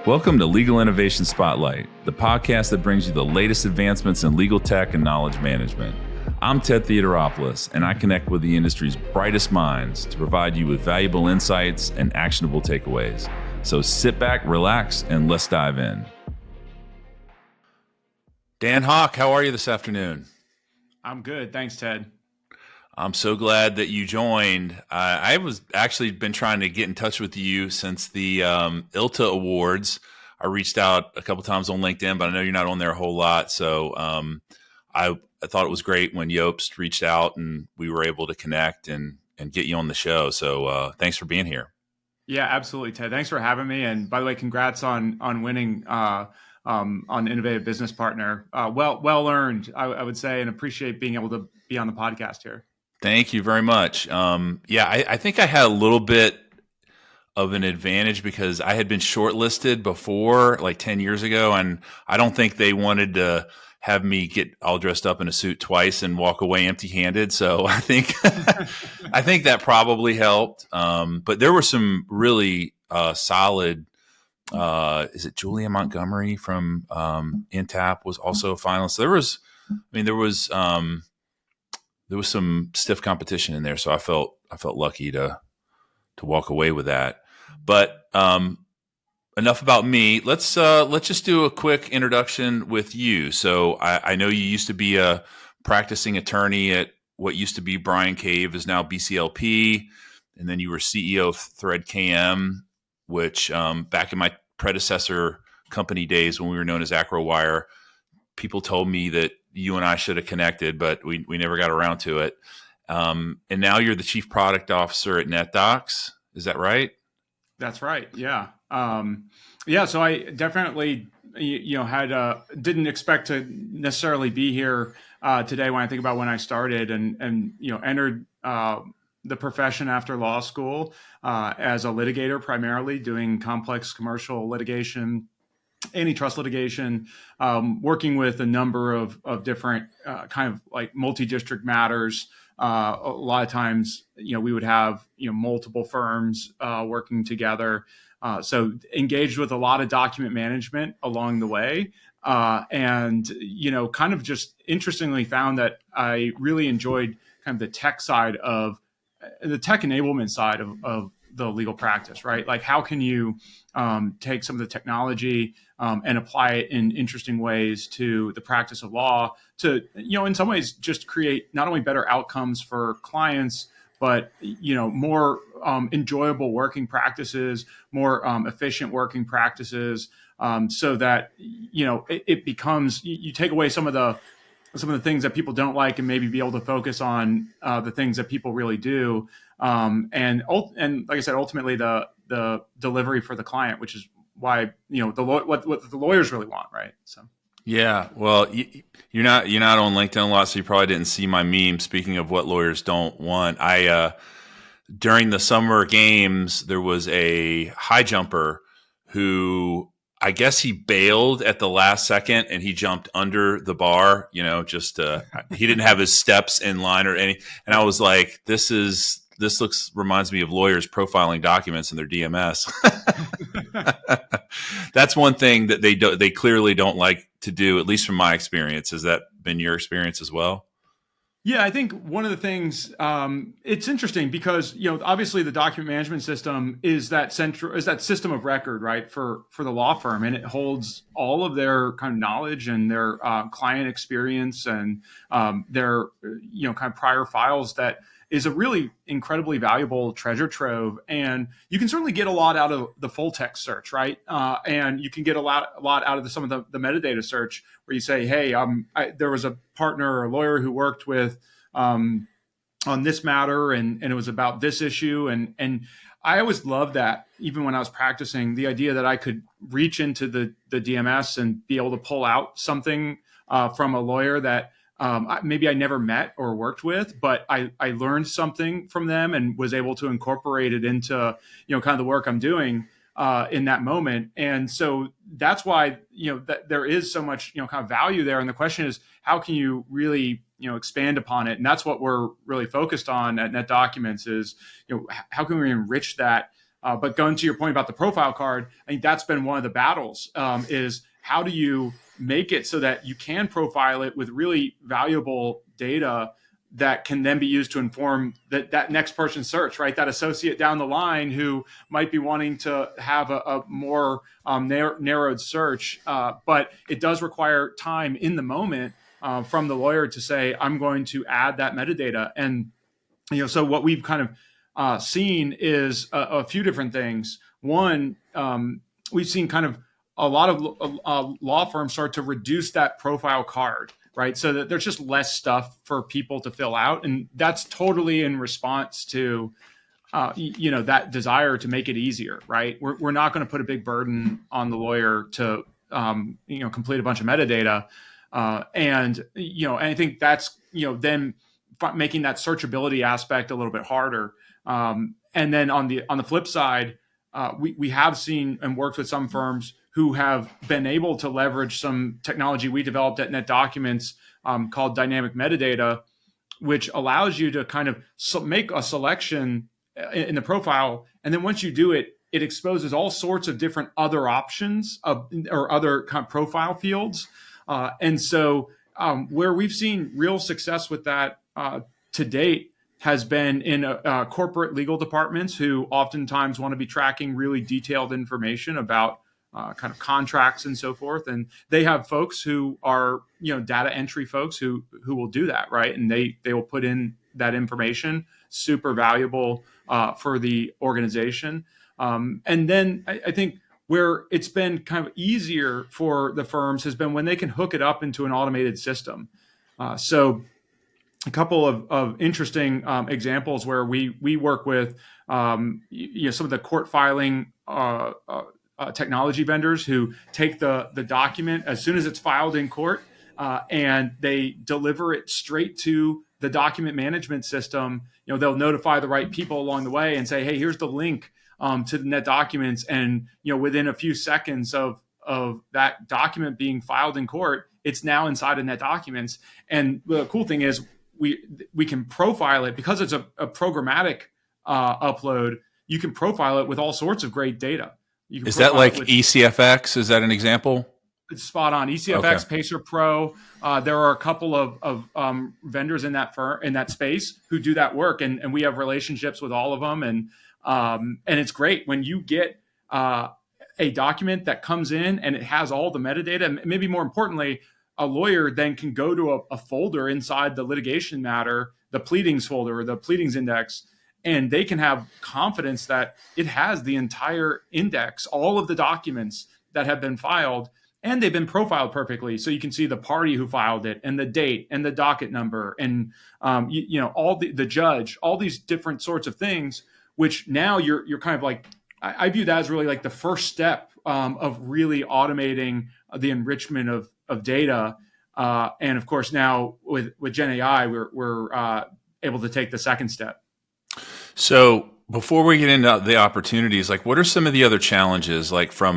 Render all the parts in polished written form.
Welcome to Legal Innovation Spotlight, the podcast that brings you the latest advancements in legal tech and knowledge management. I'm Ted Theodoropoulos, and I connect with the industry's brightest minds to provide you with valuable insights and actionable takeaways. So sit back, relax, and let's dive in. Dan Hauck, how are you this afternoon? I'm good. Thanks, Ted. I'm so glad that you joined. I was actually been trying to get in touch with you since the ILTA Awards. I reached out a couple times on LinkedIn, but I know you're not on there a whole lot. So I thought it was great when Jobst reached out and we were able to connect and get you on the show. So thanks for being here. Yeah, absolutely, Ted. Thanks for having me. And by the way, congrats on winning on Innovative Business Partner. Well earned, I would say, and appreciate being able to be on the podcast here. Thank you very much. I think I had a little bit of an advantage because I had been shortlisted before, like 10 years ago, and I don't think they wanted to have me get all dressed up in a suit twice and walk away empty-handed. So I think I think that probably helped. But there were some really solid. Is it Julia Montgomery from Intap was also a finalist? There was some stiff competition in there, so I felt lucky to walk away with that. But enough about me. Let's just do a quick introduction with you. So I know you used to be a practicing attorney at what used to be Bryan Cave, is now BCLP, and then you were CEO of Thread KM, which back in my predecessor company days when we were known as AcroWire, people told me that you and I should have connected, but we never got around to it. And now you're the chief product officer at NetDocs. Is that right? That's right. Yeah. So I definitely, didn't expect to necessarily be here today when I think about when I started and entered the profession after law school as a litigator, primarily doing complex commercial litigation, antitrust litigation, working with a number of different kind of like multi-district matters. A lot of times, we would have, multiple firms working together. So engaged with a lot of document management along the way. And kind of just interestingly found that I really enjoyed kind of the tech side of the tech enablement side of the legal practice, right? Like how can you take some of the technology and apply it in interesting ways to the practice of law to, in some ways just create not only better outcomes for clients, but, more enjoyable working practices, more efficient working practices, so that, it becomes, you take away some of the things that people don't like and maybe be able to focus on the things that people really do. And like I said, ultimately the delivery for the client, which is why, what the lawyers really want. Right. So. Yeah. Well, you're not on LinkedIn a lot, so you probably didn't see my meme. Speaking of what lawyers don't want, during the summer games, there was a high jumper who, I guess he bailed at the last second and he jumped under the bar, he didn't have his steps in line or any. And I was like, this reminds me of lawyers profiling documents in their DMS. That's one thing that they clearly don't like to do, at least from my experience. Has that been your experience as well? Yeah, I think one of the things, it's interesting because, obviously the document management system is that system of record, right, for the law firm. And it holds all of their kind of knowledge and their client experience and their, kind of prior files that is a really incredibly valuable treasure trove. And you can certainly get a lot out of the full text search, right? And you can get a lot out of some of the metadata search where you say, hey, there was a partner or a lawyer who worked with on this matter and it was about this issue. And I always loved that, even when I was practicing, the idea that I could reach into the DMS and be able to pull out something from a lawyer that maybe I never met or worked with, but I learned something from them and was able to incorporate it into, kind of the work I'm doing in that moment. And so that's why, that there is so much, kind of value there. And the question is, how can you really, expand upon it? And that's what we're really focused on at NetDocuments is, how can we enrich that But going to your point about the profile card, I think that's been one of the battles, is how do you make it so that you can profile it with really valuable data that can then be used to inform that next person's search, right? That associate down the line who might be wanting to have a more narrowed search, but it does require time in the moment from the lawyer to say, I'm going to add that metadata. And so what we've kind of seen is a few different things. One, we've seen kind of a lot of law firms start to reduce that profile card, right? So that there's just less stuff for people to fill out. And that's totally in response to, that desire to make it easier, right? We're not going to put a big burden on the lawyer to, complete a bunch of metadata. And I think that's, then making that searchability aspect a little bit harder. And then on the flip side, we have seen and worked with some firms who have been able to leverage some technology we developed at NetDocuments called dynamic metadata, which allows you to kind of make a selection in the profile. And then once you do it, it exposes all sorts of different other options or other kind of profile fields. And so where we've seen real success with that to date has been in corporate legal departments who oftentimes want to be tracking really detailed information about kind of contracts and so forth. And they have folks who are, data entry folks who will do that, right? And they will put in that information, super valuable for the organization. And then I think where it's been kind of easier for the firms has been when they can hook it up into an automated system. So a couple of interesting examples where we work with some of the court filing technology vendors who take the document as soon as it's filed in court and they deliver it straight to the document management system. They'll notify the right people along the way and say, hey, here's the link to the NetDocuments. And, within a few seconds of that document being filed in court, it's now inside of NetDocuments. And the cool thing is we can profile it because it's a programmatic upload. You can profile it with all sorts of great data. Is that like ECFX? Is that an example? It's spot on. ECFX, okay. Pacer Pro. There are a couple of vendors in that space who do that work, and we have relationships with all of them. And it's great when you get a document that comes in and it has all the metadata. And maybe more importantly, a lawyer then can go to a folder inside the litigation matter, the pleadings folder or the pleadings index, and they can have confidence that it has the entire index, all of the documents that have been filed, and they've been profiled perfectly. So you can see the party who filed it and the date and the docket number and all the judge, all these different sorts of things, which now you're kind of like, I view that as really like the first step of really automating the enrichment of data. And of course, now with Gen AI, we're able to take the second step. So before we get into the opportunities, like what are some of the other challenges? Like so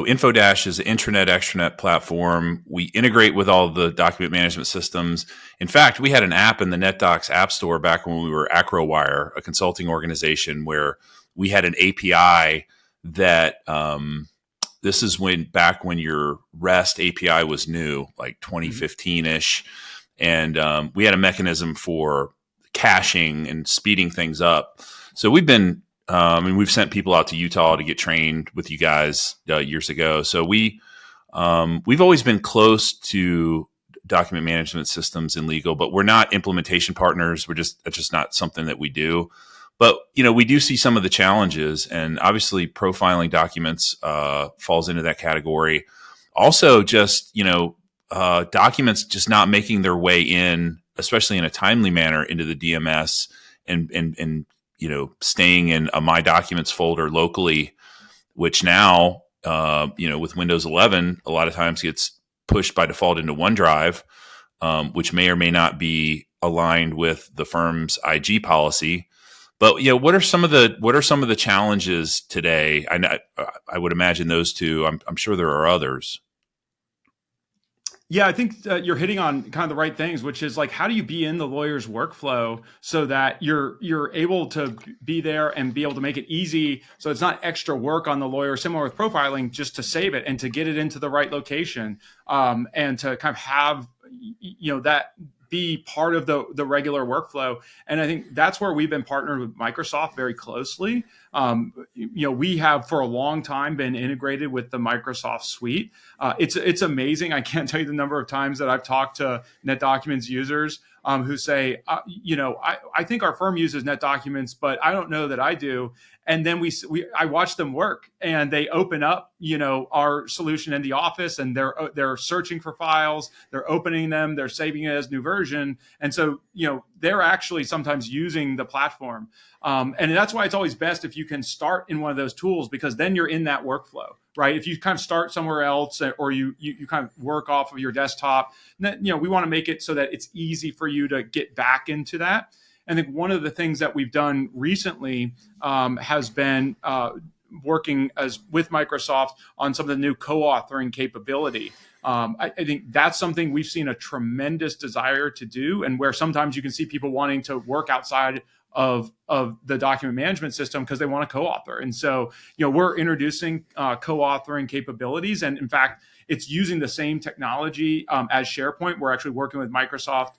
InfoDash is an intranet, extranet platform. We integrate with all the document management systems. In fact, we had an app in the NetDocs app store back when we were AcroWire, a consulting organization, where we had an API that this is back when your REST API was new, like 2015-ish. And we had a mechanism for caching and speeding things up. So we've been, we've sent people out to Utah to get trained with you guys years ago. So we've always been close to document management systems in legal, but we're not implementation partners. That's just not something that we do. But, we do see some of the challenges, and obviously profiling documents falls into that category. Also just, documents just not making their way in, especially in a timely manner, into the DMS and staying in a My Documents folder locally, which now, with Windows 11, a lot of times gets pushed by default into OneDrive, which may or may not be aligned with the firm's IG policy. But what are some of the challenges today? I would imagine those two. I'm sure there are others. Yeah, I think you're hitting on kind of the right things, which is like, how do you be in the lawyer's workflow so that you're able to be there and be able to make it easy, so it's not extra work on the lawyer. Similar with profiling, just to save it and to get it into the right location, and to kind of have that be part of the regular workflow. And I think that's where we've been partnered with Microsoft very closely. We have for a long time been integrated with the Microsoft suite. It's amazing. I can't tell you the number of times that I've talked to NetDocuments users who say, I think our firm uses NetDocuments, but I don't know that I do. And then I watch them work, and they open up, our solution in the office, and they're searching for files, they're opening them, they're saving it as new version, and so they're actually sometimes using the platform, and that's why it's always best if you can start in one of those tools, because then you're in that workflow, right? If you kind of start somewhere else, or you kind of work off of your desktop, then we want to make it so that it's easy for you to get back into that. I think one of the things that we've done recently has been working with Microsoft on some of the new co-authoring capability. I think that's something we've seen a tremendous desire to do, and where sometimes you can see people wanting to work outside of the document management system because they want to co-author. And so, we're introducing co-authoring capabilities, and in fact, it's using the same technology as SharePoint. We're actually working with Microsoft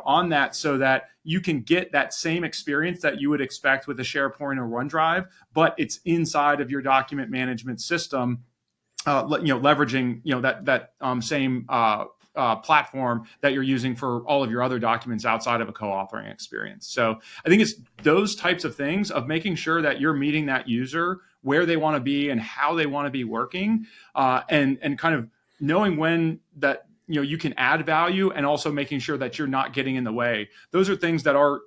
on that, so that you can get that same experience that you would expect with a SharePoint or OneDrive, but it's inside of your document management system, leveraging that same platform that you're using for all of your other documents outside of a co-authoring experience. So I think it's those types of things of making sure that you're meeting that user where they want to be and how they want to be working, and kind of knowing when that you can add value, and also making sure that you're not getting in the way. Those are things that our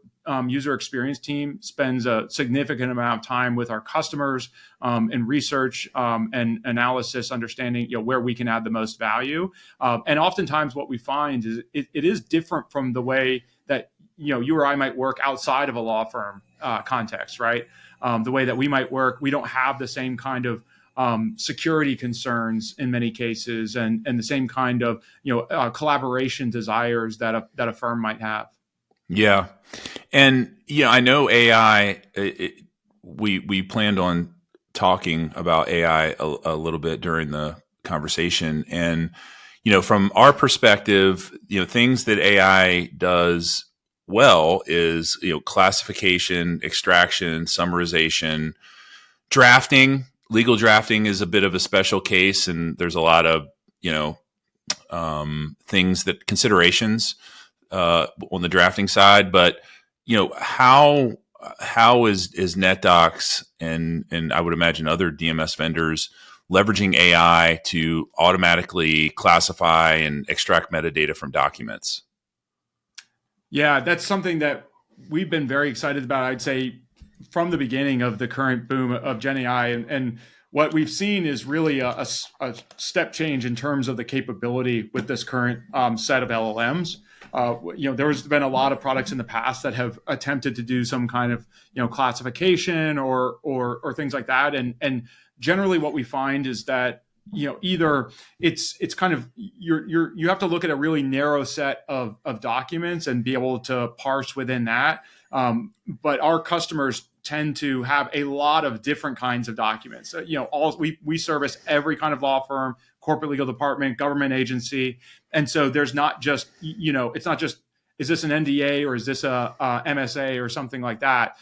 user experience team spends a significant amount of time with our customers in research and analysis, understanding where we can add the most value. And oftentimes what we find is it is different from the way that you or I might work outside of a law firm context, right? The way that we might work, we don't have the same kind of security concerns in many cases, and the same kind of collaboration desires that a firm might have. Yeah, and I know AI. We planned on talking about AI a little bit during the conversation, and from our perspective, things that AI does well is classification, extraction, summarization, drafting. Legal drafting is a bit of a special case, and there's a lot of considerations on the drafting side. But how is NetDocs and I would imagine other DMS vendors leveraging AI to automatically classify and extract metadata from documents? Yeah, that's something that we've been very excited about, I'd say, from the beginning of the current boom of Gen AI. And what we've seen is really a step change in terms of the capability with this current set of LLMs. There's been a lot of products in the past that have attempted to do some kind of classification or things like that. And generally what we find is that either it's kind of you have to look at a really narrow set of documents and be able to parse within that. But our customers tend to have a lot of different kinds of documents. We service every kind of law firm, corporate legal department, government agency, and so there's not just it's not just, is this an NDA or is this a MSA or something like that.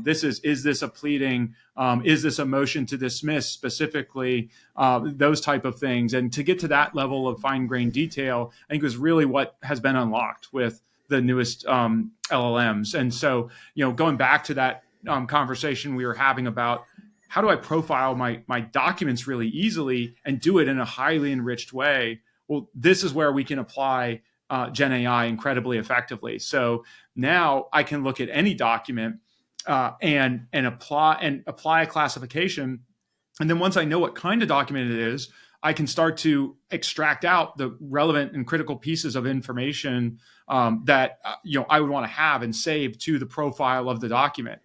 Is this a pleading? Is this a motion to dismiss specifically? Those type of things, and to get to that level of fine-grained detail, I think is really what has been unlocked with the newest LLMs. And so, going back to that conversation we were having about how do I profile my documents really easily and do it in a highly enriched way? Well, this is where we can apply Gen AI incredibly effectively. So now I can look at any document and apply a classification. And then once I know what kind of document it is, I can start to extract out the relevant and critical pieces of information that I would want to have and save to the profile of the document.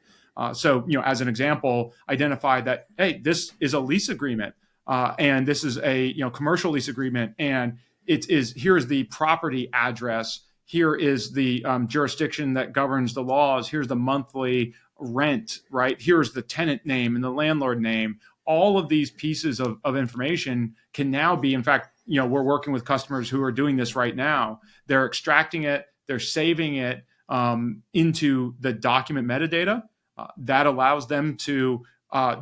So as an example, identify that, hey, this is a lease agreement, and this is a commercial lease agreement, and it is, here's the property address, here is the jurisdiction that governs the laws, here's the monthly rent, right? Here's the tenant name and the landlord name. All of these pieces of information can now be, in fact, we're working with customers who are doing this right now. They're extracting it, they're saving it into the document metadata. That allows them to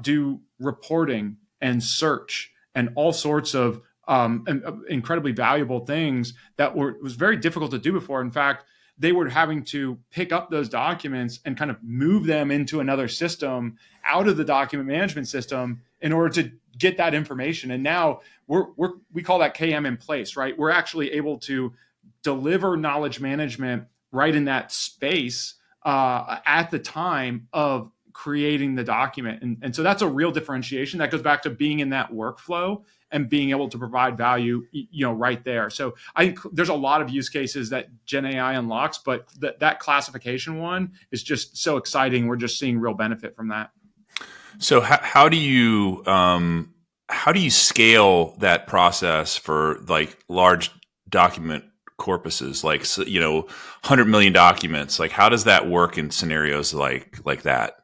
do reporting and search and all sorts of incredibly valuable things that was very difficult to do before. In fact, they were having to pick up those documents and kind of move them into another system out of the document management system in order to get that information. And now we call that KM in place, right? We're actually able to deliver knowledge management right in that space at the time of creating the document. And so that's a real differentiation that goes back to being in that workflow and being able to provide value, right there. So I think there's a lot of use cases that Gen AI unlocks, but that classification one is just so exciting. We're just seeing real benefit from that. So how do you scale that process for like large document corpuses, like 100 million documents? Like, how does that work in scenarios like that?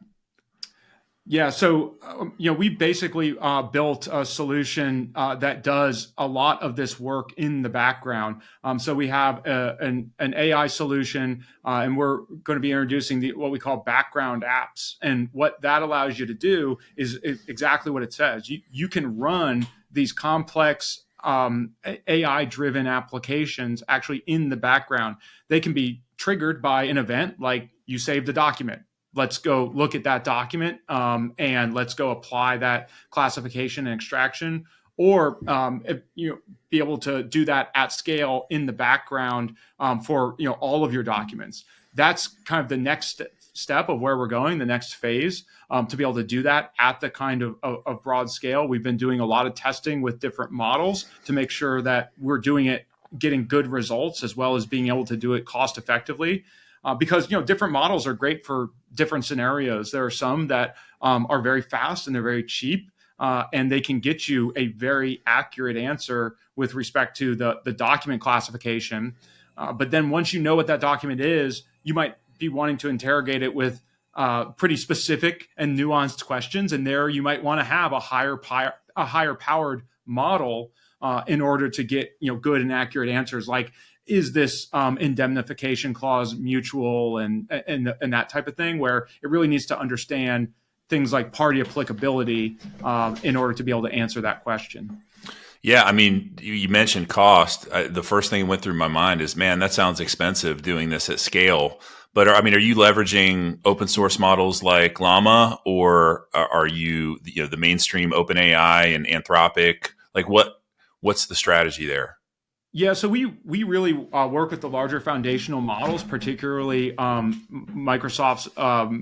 Yeah, so we basically built a solution that does a lot of this work in the background. So we have an AI solution, and we're going to be introducing what we call background apps. And what that allows you to do is exactly what it says. You can run these complex AI-driven applications actually in the background. They can be triggered by an event like you saved a document. Let's go look at that document and let's go apply that classification and extraction, or be able to do that at scale in the background for all of your documents. That's kind of the next step of where we're going, the next phase, to be able to do that at the kind of broad scale. We've been doing a lot of testing with different models to make sure that we're doing it, getting good results, as well as being able to do it cost effectively. Because different models are great for different scenarios. There are some that are very fast and they're very cheap, and they can get you a very accurate answer with respect to the document classification. But then once you know what that document is, you might be wanting to interrogate it with pretty specific and nuanced questions, and there you might want to have a higher powered model in order to get good and accurate answers, like, is this indemnification clause mutual and that type of thing, where it really needs to understand things like party applicability in order to be able to answer that question. Yeah, I mean, you mentioned cost. The first thing that went through my mind is, man, that sounds expensive doing this at scale. But are you leveraging open source models like Llama, or are you the mainstream OpenAI and Anthropic? Like, what's the strategy there? Yeah, so we really work with the larger foundational models, particularly Microsoft's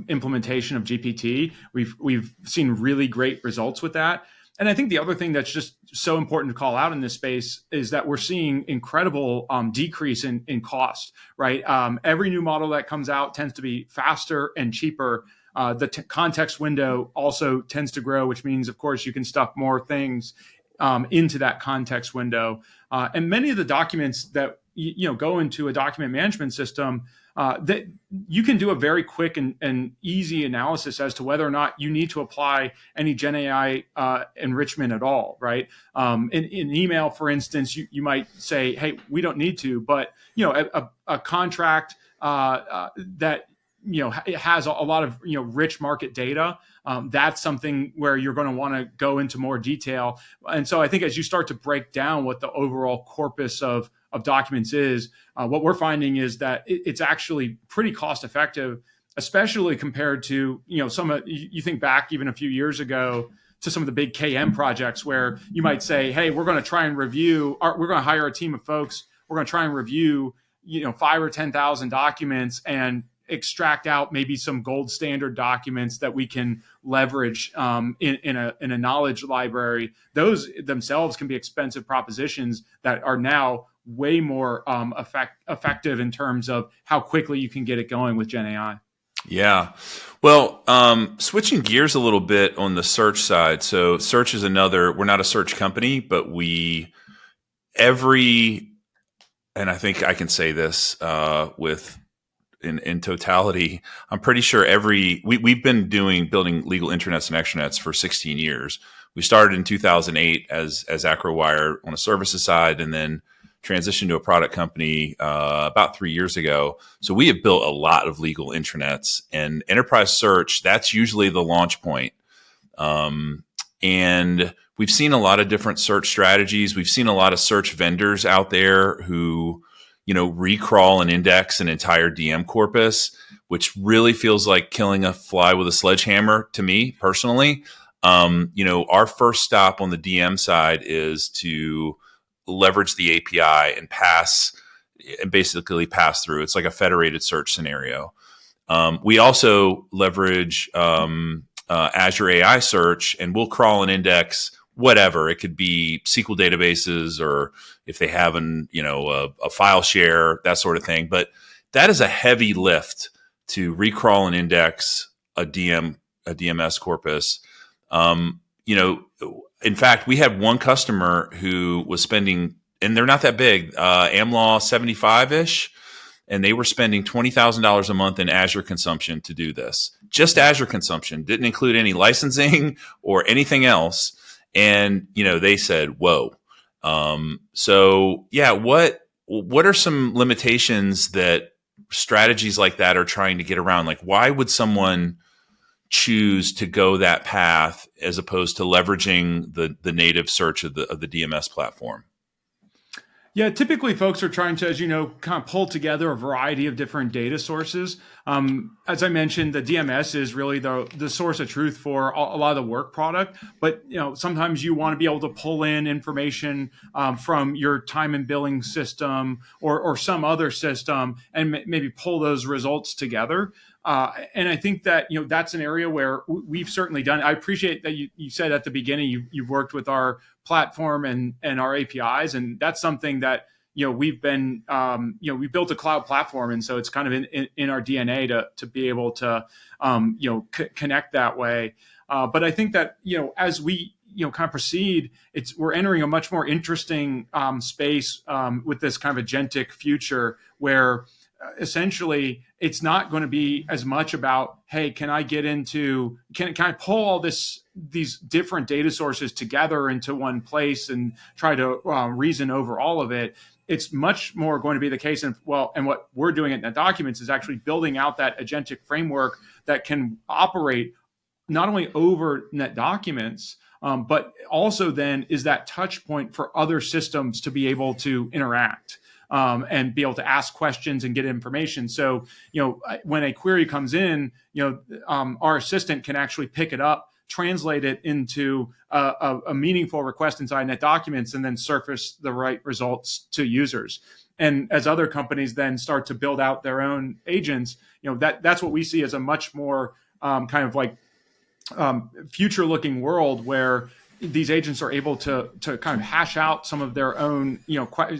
implementation of GPT. We've seen really great results with that. And I think the other thing that's just so important to call out in this space is that we're seeing incredible decrease in cost, right? Every new model that comes out tends to be faster and cheaper. The context window also tends to grow, which means, of course, you can stuff more things into that context window. And many of the documents that go into a document management system, that you can do a very quick and easy analysis as to whether or not you need to apply any Gen AI enrichment at all, right? In email, for instance, you might say, hey, we don't need to, but a contract that it has a lot of rich market data. That's something where you're going to want to go into more detail. And so I think as you start to break down what the overall corpus of documents is, what we're finding is that it's actually pretty cost effective, especially compared to you think back even a few years ago to some of the big KM projects where you might say, hey, we're going to try and review, we're going to hire a team of folks, we're going to try and review 5,000 or 10,000 documents and extract out maybe some gold standard documents that we can leverage in a knowledge library. Those themselves can be expensive propositions that are now way more effective in terms of how quickly you can get it going with Gen AI. Yeah. Well, switching gears a little bit on the search side. So search is we're not a search company, but we every, and I think I can say this with in totality, I'm pretty sure we've been building legal intranets and extranets for 16 years. We started in 2008 as AcroWire on a services side, and then transitioned to a product company about 3 years ago. So we have built a lot of legal intranets, and enterprise search, that's usually the launch point. And we've seen a lot of different search strategies. We've seen a lot of search vendors out there who, recrawl and index an entire DM corpus, which really feels like killing a fly with a sledgehammer to me personally. Our first stop on the DM side is to leverage the API and basically pass through. It's like a federated search scenario. We also leverage Azure AI search, and we'll crawl and index whatever. It could be SQL databases, or if they have a file share, that sort of thing. But that is a heavy lift to recrawl and index a DMS corpus. In fact, we had one customer who was spending, and they're not that big, AmLaw 75-ish, and they were spending $20,000 a month in Azure consumption to do this. Just Azure consumption, didn't include any licensing or anything else. And, they said, whoa. So yeah, what are some limitations that strategies like that are trying to get around? Like, why would someone choose to go that path as opposed to leveraging the native search of the DMS platform? Yeah, typically folks are trying to, as you know, kind of pull together a variety of different data sources. As I mentioned, the DMS is really the source of truth for a lot of the work product. But sometimes you want to be able to pull in information from your time and billing system or some other system, and maybe pull those results together. And I think that that's an area where we've certainly done. I appreciate that you said at the beginning you've worked with our platform and our APIs, and that's something that we've been we built a cloud platform, and so it's kind of in our DNA to be able to connect that way. But I think that as we kind of proceed, we're entering a much more interesting space with this kind of agentic future where essentially it's not going to be as much about, hey, can I pull all these different data sources together into one place and try to reason over all of it. It's much more going to be the case. And what we're doing at NetDocuments is actually building out that agentic framework that can operate not only over NetDocuments, but also then is that touch point for other systems to be able to interact. And be able to ask questions and get information. So, when a query comes in, our assistant can actually pick it up, translate it into a meaningful request inside NetDocuments, and then surface the right results to users. And as other companies then start to build out their own agents, that's what we see as a much more kind of like future-looking world where these agents are able to kind of hash out some of their own,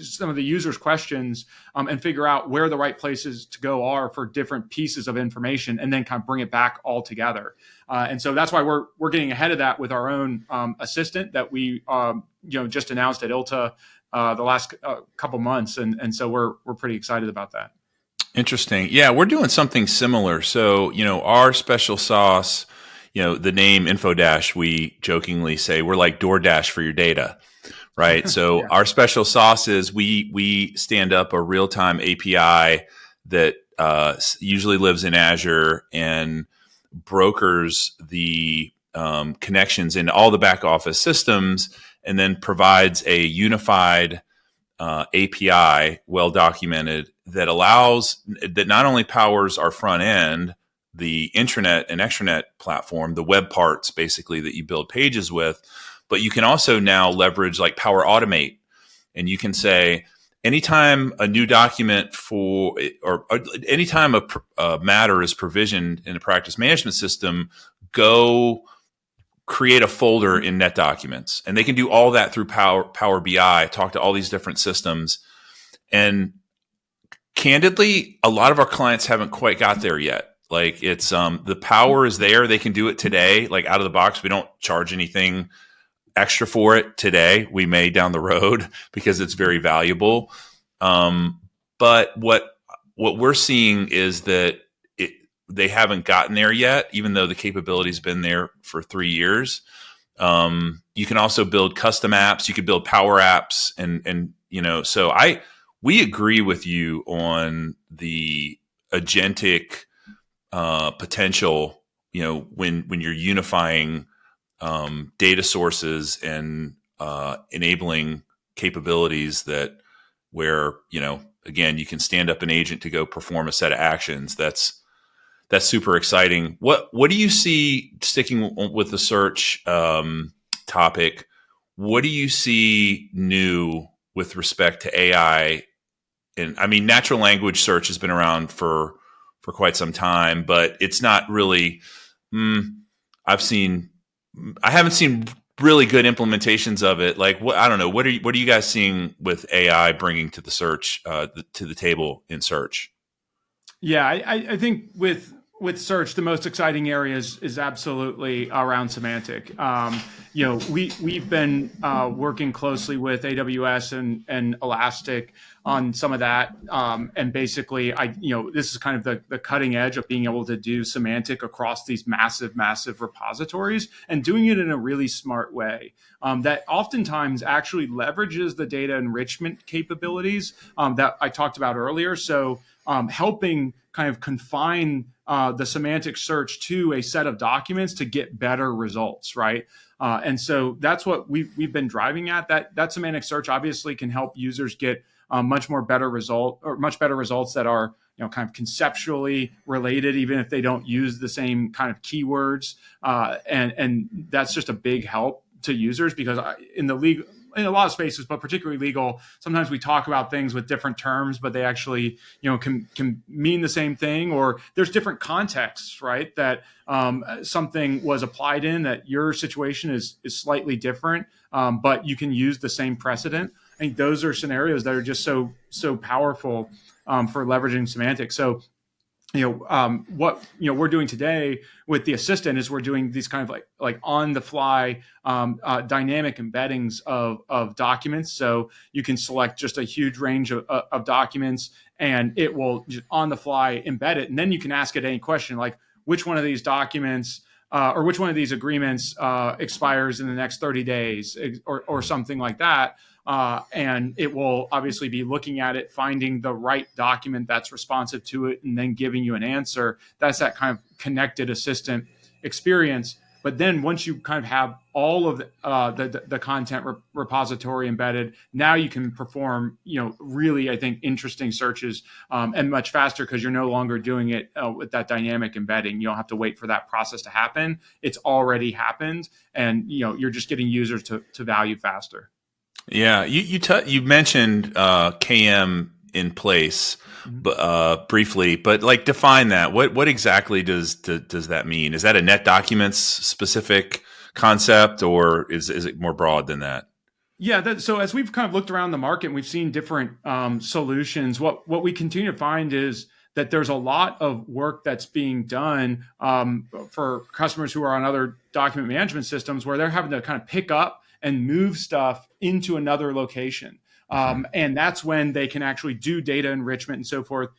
some of the users' questions and figure out where the right places to go are for different pieces of information, and then kind of bring it back all together. And so that's why we're getting ahead of that with our own assistant that we just announced at ILTA the last couple months, and so we're pretty excited about that. Interesting. Yeah, we're doing something similar. So our special sauce. The name InfoDash, we jokingly say we're like DoorDash for your data, right? So yeah. Our special sauce is we stand up a real-time API that usually lives in Azure and brokers the connections into all the back office systems, and then provides a unified API, well documented, that not only powers our front end, the intranet and extranet platform, the web parts basically that you build pages with, but you can also now leverage like Power Automate, and you can say anytime a new document or anytime a matter is provisioned in a practice management system, go create a folder in NetDocuments, and they can do all that through Power BI, talk to all these different systems. And candidly, a lot of our clients haven't quite got there yet. Like it's the power is there. They can do it today, like out of the box. We don't charge anything extra for it today. We may down the road because it's very valuable. But what we're seeing is that they haven't gotten there yet, even though the capability's been there for 3 years. You can also build custom apps. You could build power apps, and so we agree with you on the agentic potential. When you're unifying data sources and enabling capabilities where again, you can stand up an agent to go perform a set of actions. That's super exciting. What do you see, sticking with the search topic? What do you see new with respect to AI? And I mean, natural language search has been around for quite some time, but it's not really. I haven't seen really good implementations of it. Like, I don't know. What are you guys seeing with AI bringing to the search to the table in search? Yeah, I think with search, the most exciting area is absolutely around semantic. We've been working closely with AWS and Elastic on some of that, and basically, this is kind of the cutting edge of being able to do semantic across these massive repositories and doing it in a really smart way that oftentimes actually leverages the data enrichment capabilities that I talked about earlier. So helping kind of confine the semantic search to a set of documents to get better results, right? And so that's what we've been driving at. That semantic search obviously can help users get much better results that are kind of conceptually related, even if they don't use the same kind of keywords. And that's just a big help to users because in a lot of spaces, but particularly legal, sometimes we talk about things with different terms, but they actually, can mean the same thing, or there's different contexts, right? That something was applied in that your situation is slightly different, but you can use the same precedent. I think those are scenarios that are just so powerful for leveraging semantics. So what we're doing today with the assistant is we're doing these kind of like on the fly dynamic embeddings of documents. So you can select just a huge range of documents, and it will just on the fly embed it, and then you can ask it any question like which one of these documents or which one of these agreements expires in the next 30 days or something like that. And it will obviously be looking at it, finding the right document that's responsive to it, and then giving you an answer. That's that kind of connected assistant experience. But then once you kind of have all of the content repository embedded, now you can perform, really, I think, interesting searches and much faster because you're no longer doing it with that dynamic embedding. You don't have to wait for that process to happen. It's already happened, and you're just getting users to value faster. Yeah, you mentioned KM in place, briefly, but like define that. What exactly does that mean? Is that a NetDocuments specific concept, or is it more broad than that? Yeah, so as we've kind of looked around the market, and we've seen different solutions. What we continue to find is that there's a lot of work that's being done for customers who are on other document management systems where they're having to kind of pick up and move stuff into another location. And that's when they can actually do data enrichment and so forth.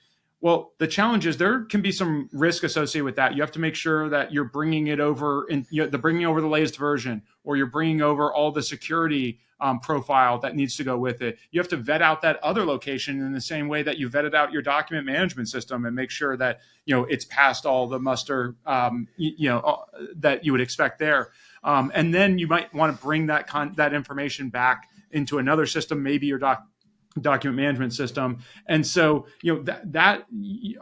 Well, the challenge is there can be some risk associated with that. You have to make sure that you're bringing it over and bringing over the latest version, or you're bringing over all the security profile that needs to go with it. You have to vet out that other location in the same way that you vetted out your document management system and make sure that it's passed all the muster that you would expect there. And then you might want to bring that information back into another system, maybe your document management system. And so, that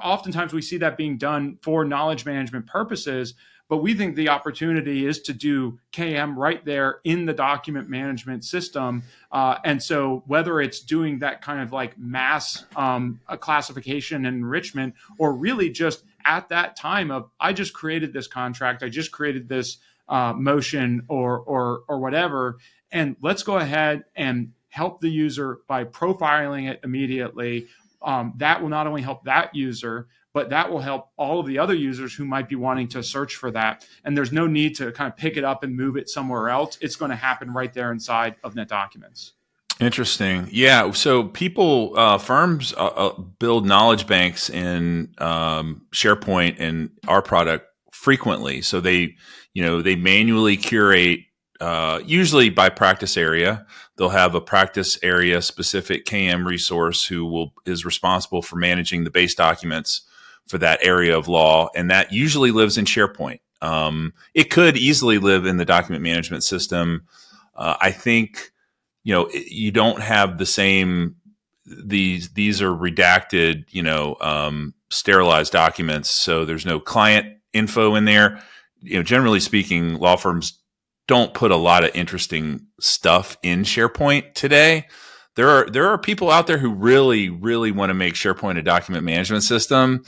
oftentimes we see that being done for knowledge management purposes, but we think the opportunity is to do KM right there in the document management system. And so whether it's doing that kind of like mass classification and enrichment, or really just at that time of, I just created this contract, I just created this motion or whatever, and let's go ahead and help the user by profiling it immediately. That will not only help that user, but that will help all of the other users who might be wanting to search for that. And there's no need to kind of pick it up and move it somewhere else. It's going to happen right there inside of NetDocuments. Interesting. Yeah. So firms build knowledge banks in SharePoint and our product frequently. So they manually curate, usually by practice area. They'll have a practice area specific KM resource who is responsible for managing the base documents for that area of law. And that usually lives in SharePoint. It could easily live in the document management system. I think, you don't have the same, these are redacted, sterilized documents. So there's no client info in there. Generally speaking, law firms don't put a lot of interesting stuff in SharePoint today. There are people out there who really, really want to make SharePoint a document management system.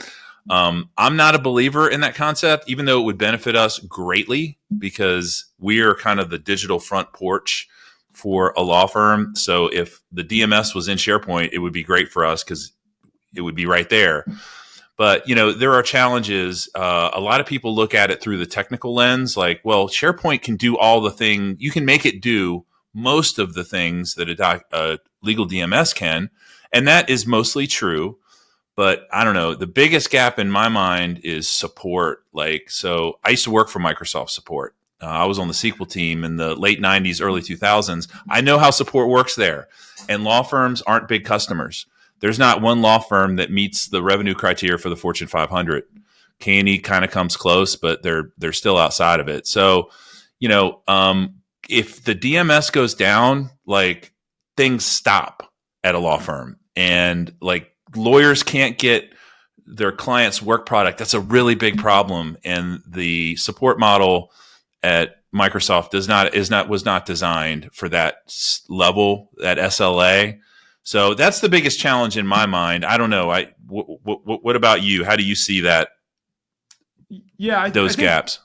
I'm not a believer in that concept, even though it would benefit us greatly because we are kind of the digital front porch for a law firm. So if the DMS was in SharePoint, it would be great for us because it would be right there. But, there are challenges. A lot of people look at it through the technical lens, like, well, SharePoint can do all the things. You can make it do most of the things that a legal DMS can. And that is mostly true. But I don't know. The biggest gap in my mind is support. So I used to work for Microsoft support. I was on the SQL team in the late 90s, early 2000s. I know how support works there. And law firms aren't big customers. There's not one law firm that meets the revenue criteria for the Fortune 500. K&E kind of comes close, but they're still outside of it. So, if the DMS goes down, things stop at a law firm. And lawyers can't get their client's work product. That's a really big problem. And the support model at Microsoft was not designed for that level, that SLA. So that's the biggest challenge in my mind. I don't know. What about you? How do you see that? Yeah, those gaps.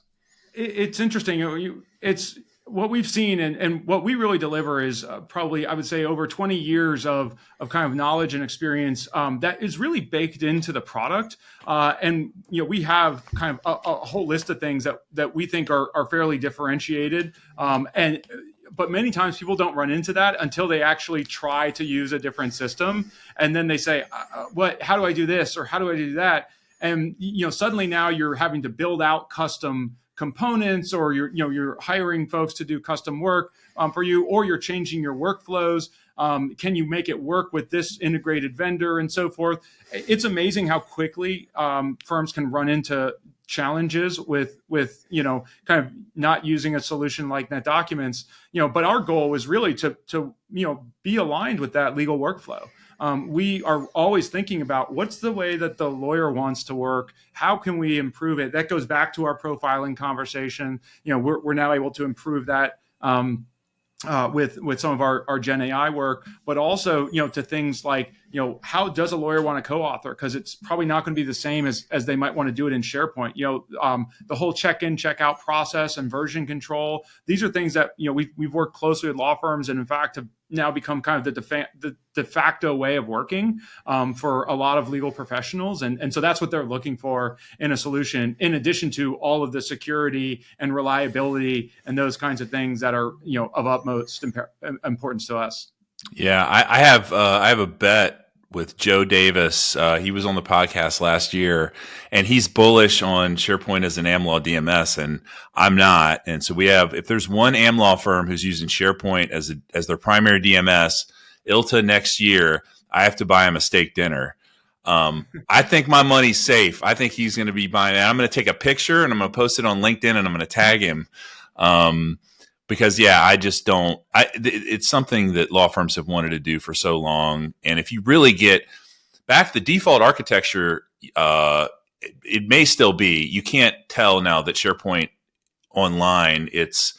It's interesting. It's what we've seen, and what we really deliver is probably, I would say, over 20 years of kind of knowledge and experience that is really baked into the product. And we have kind of a whole list of things that we think are fairly differentiated. But many times people don't run into that until they actually try to use a different system, and then they say, how do I do this, or how do I do that? And suddenly now you're having to build out custom components, or you're hiring folks to do custom work for you, or you're changing your workflows. Can you make it work with this integrated vendor and so forth? It's amazing how quickly firms can run into challenges with kind of not using a solution like NetDocuments. But our goal was really to be aligned with that legal workflow. We are always thinking about what's the way that the lawyer wants to work. How can we improve it? That goes back to our profiling conversation. We're now able to improve that with some of our Gen AI work, but also to things like how does a lawyer want to co-author? Because it's probably not going to be the same as they might want to do it in SharePoint. The whole check-in, check-out process and version control. These are things that we've worked closely with law firms, and in fact have now become kind of the de facto way of working for a lot of legal professionals. And so that's what they're looking for in a solution, in addition to all of the security and reliability and those kinds of things that are of utmost importance to us. Yeah, I have a bet with Joe Davis. He was on the podcast last year, and he's bullish on SharePoint as an AmLaw DMS, and I'm not. And so if there's one AmLaw firm who's using SharePoint as their primary DMS, ILTA next year, I have to buy him a steak dinner. I think my money's safe. I think he's going to be buying it. I'm going to take a picture and I'm going to post it on LinkedIn, and I'm going to tag him. Because I just don't. It's something that law firms have wanted to do for so long, and if you really get back the default architecture, it may still be. You can't tell now that SharePoint Online, it's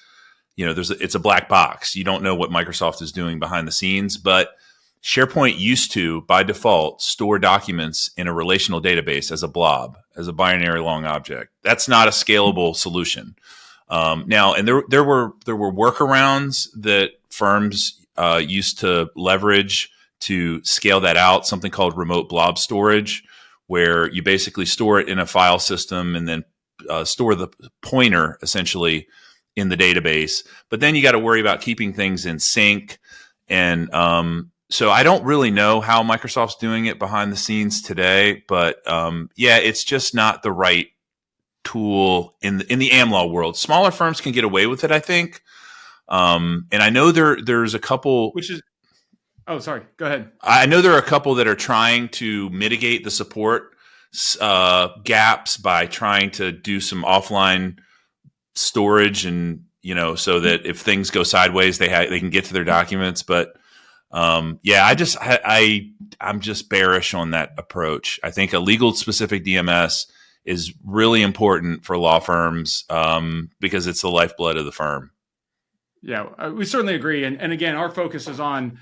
it's a black box. You don't know what Microsoft is doing behind the scenes, but SharePoint used to, by default, store documents in a relational database as a blob, as a binary long object. That's not a scalable solution. Now, and there were workarounds that firms used to leverage to scale that out, something called remote blob storage, where you basically store it in a file system and then store the pointer essentially in the database. But then you got to worry about keeping things in sync. And so I don't really know how Microsoft's doing it behind the scenes today, but yeah, it's just not the right tool in the AmLaw world. Smaller firms can get away with it, I think. And I know there's a couple. Oh, sorry. Go ahead. I know there are a couple that are trying to mitigate the support gaps by trying to do some offline storage, and so that if things go sideways, they can get to their documents. But yeah, I'm just bearish on that approach. I think a legal specific DMS is really important for law firms because it's the lifeblood of the firm. Yeah, we certainly agree. And again, our focus is on,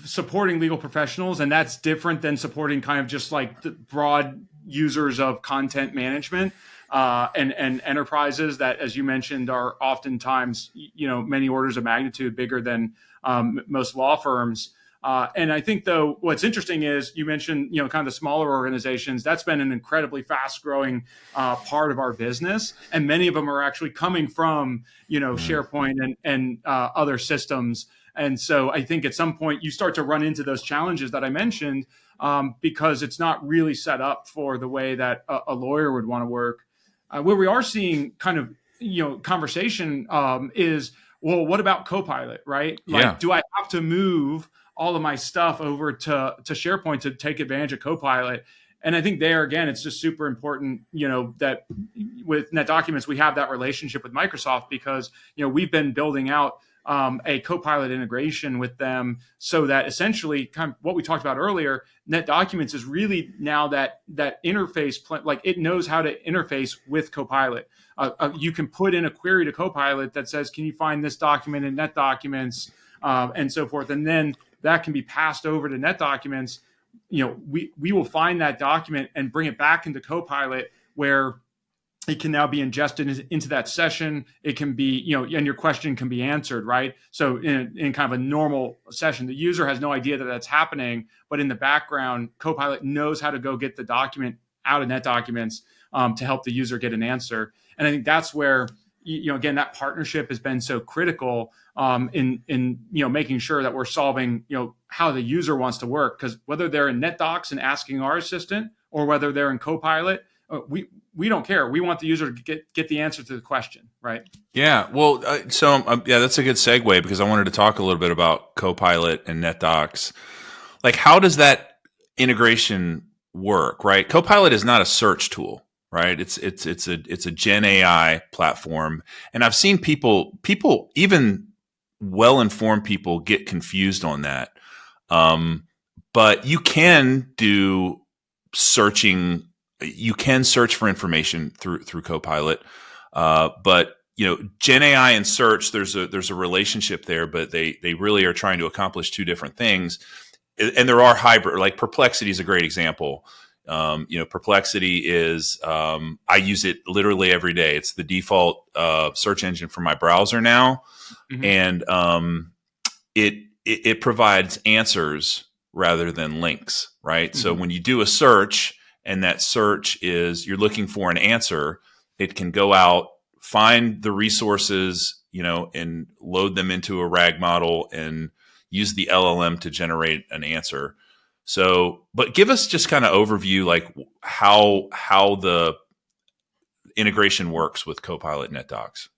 supporting legal professionals, and that's different than supporting kind of just like the broad users of content management and enterprises that, as you mentioned, are oftentimes, many orders of magnitude bigger than most law firms. And I think, though, what's interesting is you mentioned, kind of the smaller organizations. That's been an incredibly fast growing part of our business. And many of them are actually coming from, SharePoint and other systems. And so I think at some point you start to run into those challenges that I mentioned because it's not really set up for the way that a lawyer would want to work. Where we are seeing kind of, conversation is, well, what about Copilot, right? Like, do I have to move all of my stuff over to SharePoint to take advantage of Copilot? And I think there, again, it's just super important, that with NetDocuments, we have that relationship with Microsoft because, we've been building out a Copilot integration with them so that essentially kind of what we talked about earlier, NetDocuments is really now that interface, like it knows how to interface with Copilot. You can put in a query to Copilot that says, can you find this document in NetDocuments and so forth. And then that can be passed over to NetDocuments. We will find that document and bring it back into Copilot where it can now be ingested into that session. It can be, and your question can be answered, right? So in kind of a normal session, the user has no idea that that's happening, but in the background, Copilot knows how to go get the document out of NetDocuments to help the user get an answer. And I think that's where, again, that partnership has been so critical in making sure that we're solving, how the user wants to work. Because whether they're in NetDocs and asking our assistant, or whether they're in Copilot, we don't care. We want the user to get the answer to the question, right? Yeah. Well, yeah, that's a good segue because I wanted to talk a little bit about Copilot and NetDocs. Like, how does that integration work? Right? Copilot is not a search tool. Right. It's a Gen AI platform. And I've seen people, even well-informed people, get confused on that. But you can do searching. You can search for information through Copilot. But Gen AI and search, there's a relationship there, but they really are trying to accomplish two different things. And there are hybrid, like Perplexity is a great example. Perplexity is, I use it literally every day. It's the default search engine for my browser now. Mm-hmm. And it provides answers rather than links, right? Mm-hmm. So when you do a search and that search is, you're looking for an answer, it can go out, find the resources, and load them into a RAG model and use the LLM to generate an answer. So, but give us just kind of overview, like how the integration works with Copilot NetDocs.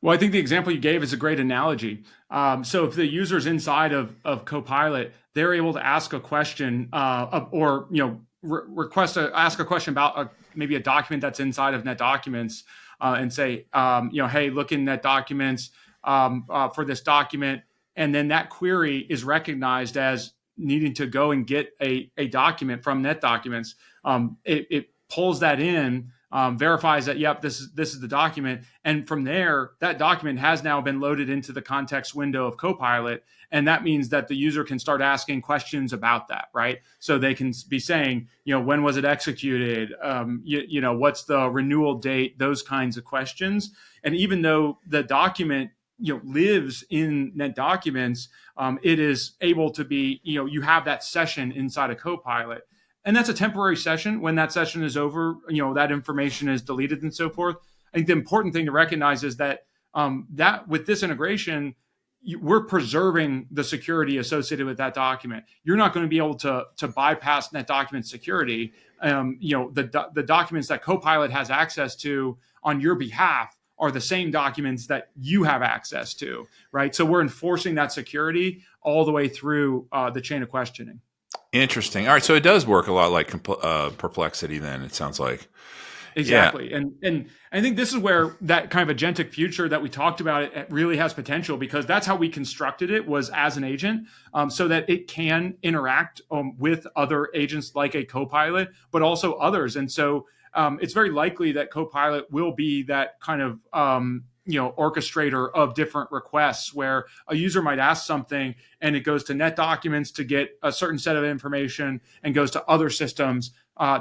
Well, I think the example you gave is a great analogy. So if the user's inside of Copilot, they're able to ask a question or ask a question about maybe a document that's inside of NetDocuments and say, hey, look in NetDocuments for this document. And then that query is recognized as needing to go and get a document from NetDocuments. It pulls that in, verifies that, yep, this is the document. And from there, that document has now been loaded into the context window of Copilot. And that means that the user can start asking questions about that, right? So they can be saying, when was it executed? What's the renewal date? Those kinds of questions. And even though the document lives in NetDocuments, it is able to be, you have that session inside of Copilot. and that's a temporary session. When that session is over, that information is deleted and so forth. I think the important thing to recognize is that that with this integration, we're preserving the security associated with that document. You're not going to be able to bypass NetDocument security. The documents that Copilot has access to on your behalf are the same documents that you have access to, right? So we're enforcing that security all the way through the chain of questioning. Interesting. All right, so it does work a lot like Perplexity. Then it sounds like. Exactly. Yeah. And I think this is where that kind of agentic future that we talked about, it really has potential, because that's how we constructed it, was as an agent, so that it can interact with other agents like a Copilot, but also others. And so it's very likely that Copilot will be that kind of orchestrator of different requests, where a user might ask something and it goes to NetDocuments to get a certain set of information and goes to other systems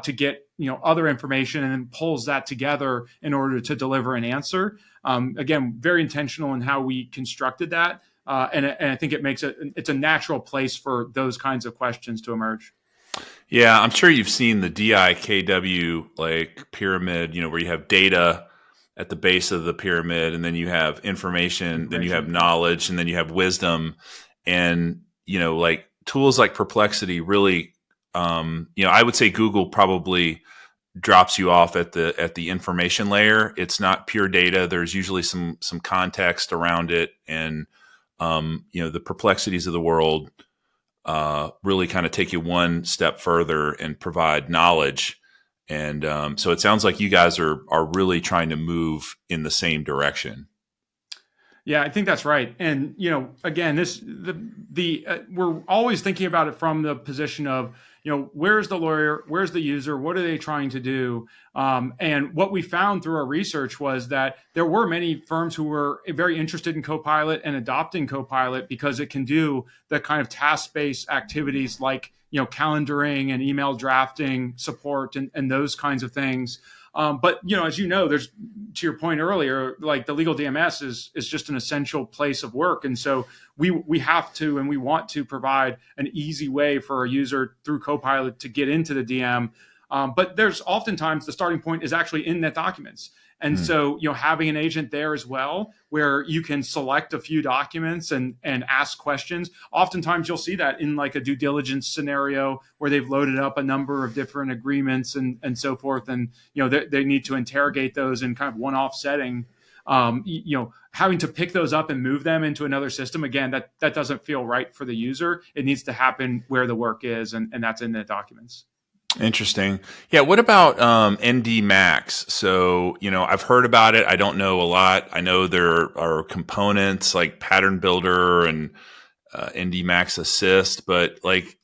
to get other information, and then pulls that together in order to deliver an answer. Again, very intentional in how we constructed that, and I think it makes it's a natural place for those kinds of questions to emerge. Yeah, I'm sure you've seen the DIKW like pyramid, where you have data at the base of the pyramid, and then you have information, then you have knowledge, and then you have wisdom. And like tools like Perplexity really, I would say Google probably drops you off at the information layer. It's not pure data. There's usually some context around it, and the Perplexities of the world really kind of take you one step further and provide knowledge. And so it sounds like you guys are really trying to move in the same direction. Yeah, I think that's right. And again, we're always thinking about it from the position of where's the lawyer, where's the user, what are they trying to do? And what we found through our research was that there were many firms who were very interested in Copilot and adopting Copilot because it can do the kind of task-based activities like calendaring and email drafting support and those kinds of things. But as there's, to your point earlier, like the legal DMS is just an essential place of work, and so we have to and we want to provide an easy way for a user through Copilot to get into the DM. But there's oftentimes the starting point is actually in NetDocuments. And so, having an agent there as well, where you can select a few documents and ask questions. Oftentimes you'll see that in like a due diligence scenario where they've loaded up a number of different agreements and so forth. And, they need to interrogate those in kind of one-off setting. Having to pick those up and move them into another system, again, that doesn't feel right for the user. It needs to happen where the work is, and that's in NetDocuments. Interesting. Yeah. What about ND Max? So, I've heard about it. I don't know a lot. I know there are components like Pattern Builder and ND Max Assist, but like,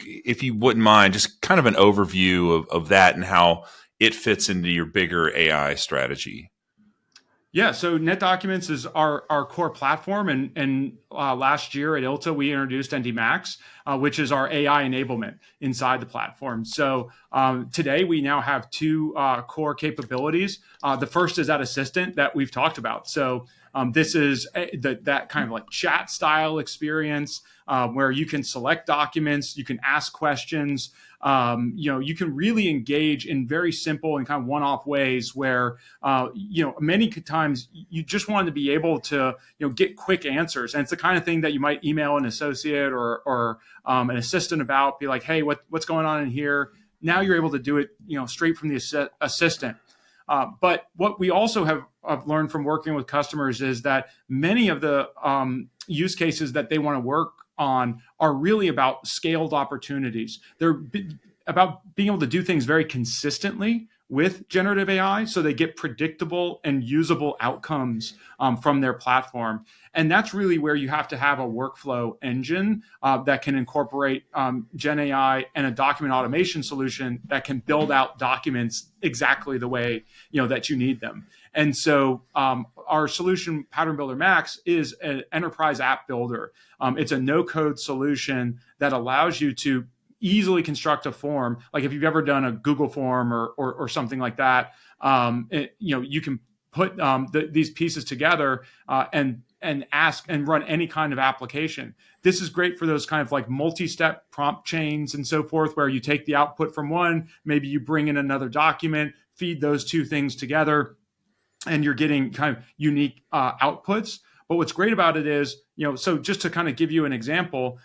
if you wouldn't mind, just kind of an overview of that and how it fits into your bigger AI strategy. Yeah, so NetDocuments is our core platform, and last year at ILTA we introduced ND Max, which is our AI enablement inside the platform. So today we now have two core capabilities. The first is that assistant that we've talked about. So this is that kind of like chat style experience where you can select documents, you can ask questions. You can really engage in very simple and kind of one-off ways where, many times you just want to be able to, get quick answers. And it's the kind of thing that you might email an associate or an assistant about, be like, hey, what's going on in here? Now you're able to do it, straight from the assistant. But what we also have learned from working with customers is that many of the use cases that they want to work on are really about scaled opportunities. They're about being able to do things very consistently with generative AI so they get predictable and usable outcomes from their platform. And that's really where you have to have a workflow engine that can incorporate Gen AI and a document automation solution that can build out documents exactly the way that you need them. And so our solution, Pattern Builder Max, is an enterprise app builder. It's a no-code solution that allows you to easily construct a form. Like if you've ever done a Google form or something like that, you can put these pieces together and and ask and run any kind of application. This is great for those kind of like multi-step prompt chains and so forth, where you take the output from one, maybe you bring in another document, feed those two things together, and you're getting kind of unique outputs. But what's great about it is, so just to kind of give you an example,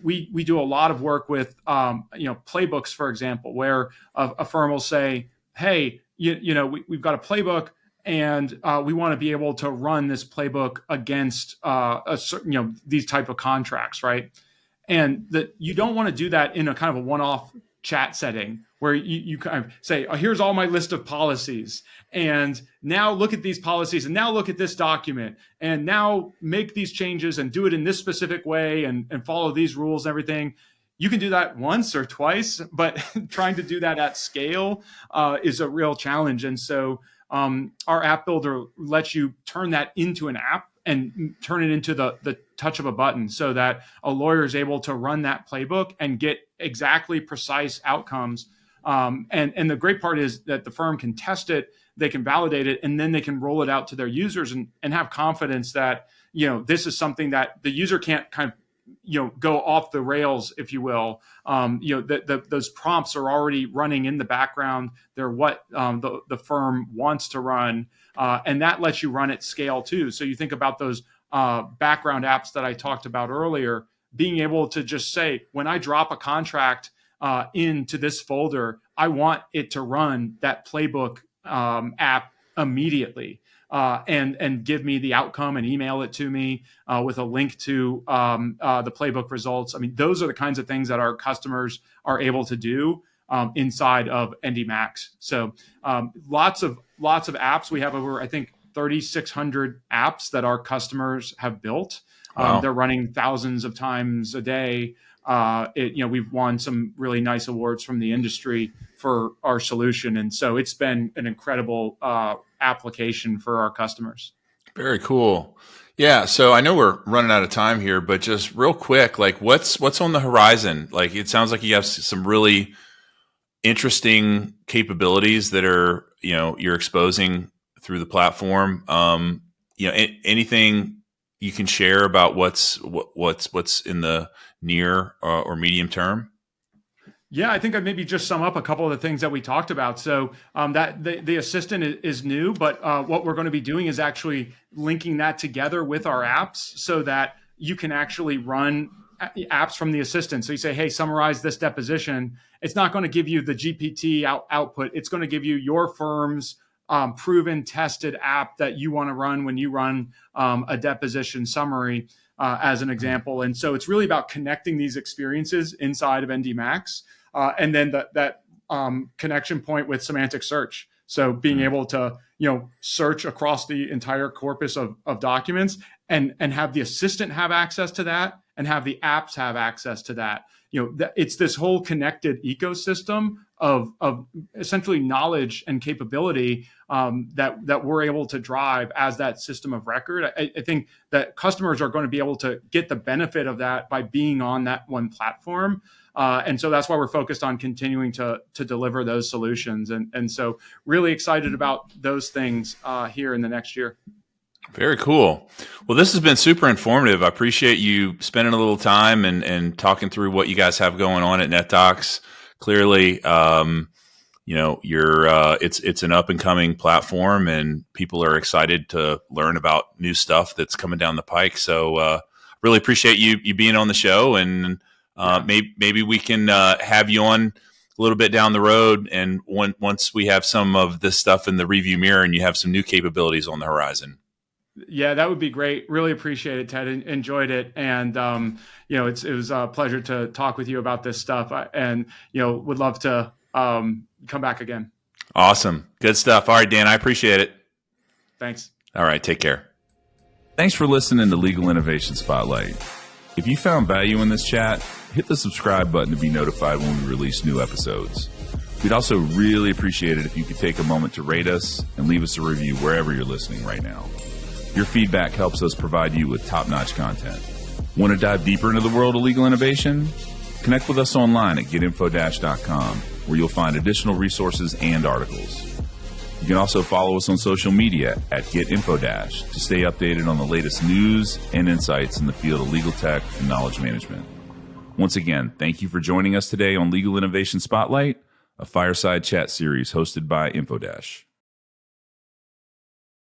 we do a lot of work with, playbooks, for example, where a firm will say, hey, we've got a playbook, and we want to be able to run this playbook against these type of contracts, right? And that you don't want to do that in a kind of a one-off chat setting where you kind of say, oh, here's all my list of policies, and now look at these policies, and now look at this document, and now make these changes and do it in this specific way, and follow these rules and everything. You can do that once or twice, but trying to do that at scale is a real challenge. And so our app builder lets you turn that into an app and turn it into the touch of a button, so that a lawyer is able to run that playbook and get exactly precise outcomes. And the great part is that the firm can test it, they can validate it, and then they can roll it out to their users and have confidence that, this is something that the user can't kind of, go off the rails, if you will. Those prompts are already running in the background. They're what the firm wants to run. And that lets you run at scale too. So you think about those background apps that I talked about earlier, being able to just say, when I drop a contract into this folder, I want it to run that playbook app immediately. And give me the outcome and email it to me with a link to the playbook results. I mean, those are the kinds of things that our customers are able to do inside of ND Max. So lots of apps. We have over, I think, 3,600 apps that our customers have built. Wow. They're running thousands of times a day. We've won some really nice awards from the industry for our solution. And so it's been an incredible application for our customers. Very cool. Yeah. So I know we're running out of time here, but just real quick, like what's on the horizon? Like, it sounds like you have some really interesting capabilities that are, you're exposing through the platform. Anything you can share about what's in the near or medium term? Yeah, I think I'd maybe just sum up a couple of the things that we talked about. So that the assistant is new, but what we're going to be doing is actually linking that together with our apps so that you can actually run apps from the assistant. So you say, hey, summarize this deposition. It's not going to give you the GPT output. It's going to give you your firm's proven, tested app that you want to run when you run a deposition summary, as an example. And so it's really about connecting these experiences inside of ND Max. And then that connection point with semantic search. So being able to, search across the entire corpus of documents and have the assistant have access to that and have the apps have access to that. It's this whole connected ecosystem of essentially knowledge and capability that we're able to drive as that system of record. I think that customers are going to be able to get the benefit of that by being on that one platform. And so that's why we're focused on continuing to deliver those solutions. And so really excited about those things here in the next year. Very cool. Well, this has been super informative. I appreciate you spending a little time and talking through what you guys have going on at NetDocs. Clearly, it's an up and coming platform, and people are excited to learn about new stuff that's coming down the pike. So, really appreciate you being on the show, and maybe we can have you on a little bit down the road, and once we have some of this stuff in the review mirror, and you have some new capabilities on the horizon. Yeah, that would be great. Really appreciate it, Ted. Enjoyed it. And, it was a pleasure to talk with you about this stuff, and, would love to come back again. Awesome. Good stuff. All right, Dan, I appreciate it. Thanks. All right. Take care. Thanks for listening to Legal Innovation Spotlight. If you found value in this chat, hit the subscribe button to be notified when we release new episodes. We'd also really appreciate it if you could take a moment to rate us and leave us a review wherever you're listening right now. Your feedback helps us provide you with top-notch content. Want to dive deeper into the world of legal innovation? Connect with us online at getinfo-.com, where you'll find additional resources and articles. You can also follow us on social media at GetInfoDash to stay updated on the latest news and insights in the field of legal tech and knowledge management. Once again, thank you for joining us today on Legal Innovation Spotlight, a fireside chat series hosted by InfoDash.